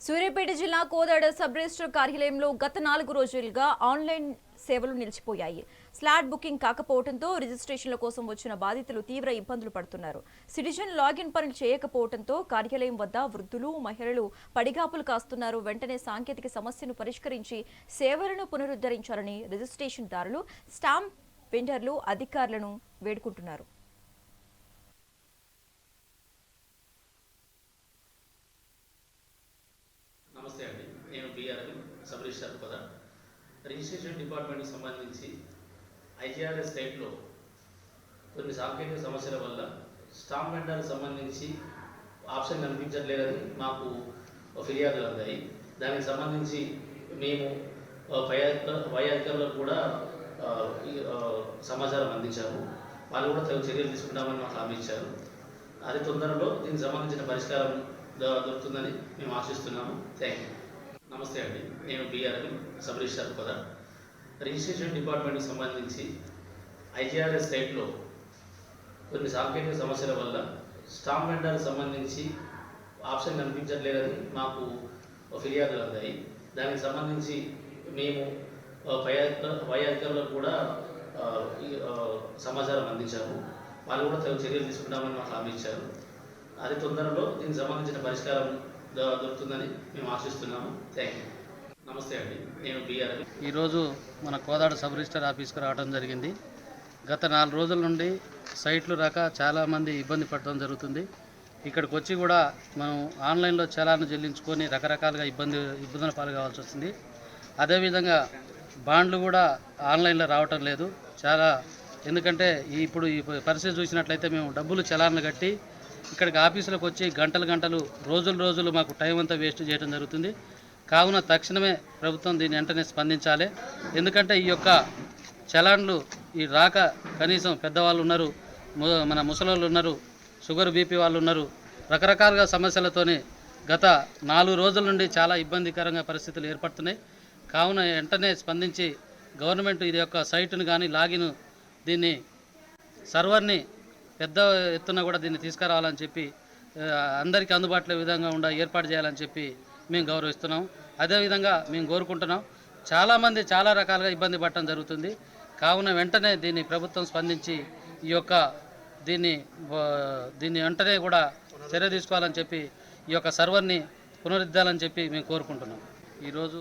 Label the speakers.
Speaker 1: సూర్యాపేట జిల్లా Kodad sub register కార్యాలయంలో గత 4 రోజులుగా ఆన్లైన్ సేవలు నిలిచిపోయాయి. స్లాట్ బుకింగ్ కాకపోవడంతో రిజిస్ట్రేషన్ల కోసం వచ్చిన బాధితులు తీవ్ర ఇబ్బందులు పడుతున్నారు. సిటిజన్ లాగిన్ పనులు చేయకపోవడంతో కార్యాలయం వద్ద వృద్ధులు, మహిళలు పడిగాపులు కాస్తున్నారు. వెంటనే సాంకేతిక సమస్యను పరిష్కరించి సేవలను పునరుద్ధరించాలని రిజిస్ట్రేషన్ దారులు, స్టాంప్ వెండర్లు అధికారులను వేడుకుంటున్నారు.
Speaker 2: నమస్తే అండి, నేను బిఆర్ సబ్ రిజిస్టర్ కోదా. రిజిస్ట్రేషన్ డిపార్ట్మెంట్కి సంబంధించి ఐజీఆర్ఎస్ సైట్లో కొన్ని సాంకేతిక సమస్యల వల్ల స్టాంప్ వెండర్కి సంబంధించి ఆప్షన్ కనిపించట్లేదని మాకు ఫిర్యాదులు అందాయి. దానికి సంబంధించి మేము పై అధికారులకు కూడా సమాచారం అందించాము. వాళ్ళు కూడా తగు చర్యలు తీసుకుంటామని మాకు హామీ ఇచ్చారు. అది తొందరలో దీనికి సంబంధించిన పరిష్కారం దొరుకుతుందని మేము ఆశిస్తున్నాము. Thank you. నమస్తే అండి, నేను బిఆర్ సబ్ రిజిస్టర్ కోదా. రిజిస్ట్రేషన్ డిపార్ట్మెంట్కి సంబంధించి ఐజీఆర్ఎస్ సైట్లో కొన్ని సాంకేతిక సమస్యల వల్ల స్టాంప్ వెండర్కి సంబంధించి ఆప్షన్ కనిపించట్లేదని మాకు ఫిర్యాదులు అందాయి. దానికి సంబంధించి మేము పై అధికారులకు కూడా సమాచారం అందించాము. వాళ్ళు కూడా తగు చర్యలు తీసుకుంటామని మాకు హామీ ఇచ్చారు. అది తొందరలో దీనికి సంబంధించిన పరిష్కారం దొరుకుతుందని మేము ఆశిస్తున్నాము. Thank you. నమస్తే అండి, నేను బిఆర్.
Speaker 3: ఈరోజు మన కోదాడ సబ్ రిజిస్టర్ ఆఫీస్కి రావడం జరిగింది. గత 4 రోజుల నుండి సైట్లు రాక చాలామంది ఇబ్బంది పడటం జరుగుతుంది. ఇక్కడికి వచ్చి కూడా మనం ఆన్లైన్లో చలాన్ని చెల్లించుకొని రకరకాలుగా ఇబ్బందుల పాలు కావాల్సి వస్తుంది. అదేవిధంగా బాండ్లు కూడా ఆన్లైన్లో రావటం లేదు ఎందుకంటే ఇప్పుడు ఈ పరిస్థితి చూసినట్లయితే మేము డబ్బులు చలాన్లు కట్టి ఇక్కడికి ఆఫీసులకు వచ్చి గంటలు రోజులు మాకు టైం అంతా వేస్ట్ చేయడం జరుగుతుంది. కావున తక్షణమే ప్రభుత్వం దీన్ని వెంటనే స్పందించాలి. ఎందుకంటే ఈ యొక్క చలాన్లు ఈ రాక కనీసం పెద్దవాళ్ళు ఉన్నారు, మన ముసలోళ్ళు ఉన్నారు, షుగర్ బీపీ వాళ్ళు ఉన్నారు, రకరకాలుగా సమస్యలతోనే గత 4 రోజుల నుండి చాలా ఇబ్బందికరంగా పరిస్థితులు ఏర్పడుతున్నాయి. కావున వెంటనే స్పందించి గవర్నమెంట్ ఇది యొక్క సైటును కానీ లాగిన్ దీన్ని సర్వర్ని పెద్ద ఎత్తున కూడా దీన్ని తీసుకురావాలని చెప్పి అందరికీ అందుబాటులో విధంగా ఏర్పాటు చేయాలని చెప్పి మేము గౌరవిస్తున్నాం. అదేవిధంగా మేము కోరుకుంటున్నాం. చాలామంది చాలా రకాలుగా ఇబ్బంది పడటం జరుగుతుంది. కావున వెంటనే దీన్ని ప్రభుత్వం స్పందించి ఈ యొక్క దీన్ని వెంటనే కూడా చర్య తీసుకోవాలని చెప్పి ఈ యొక్క సర్వర్ని పునరుద్ధరించాలని చెప్పి మేము కోరుకుంటున్నాం. ఈరోజు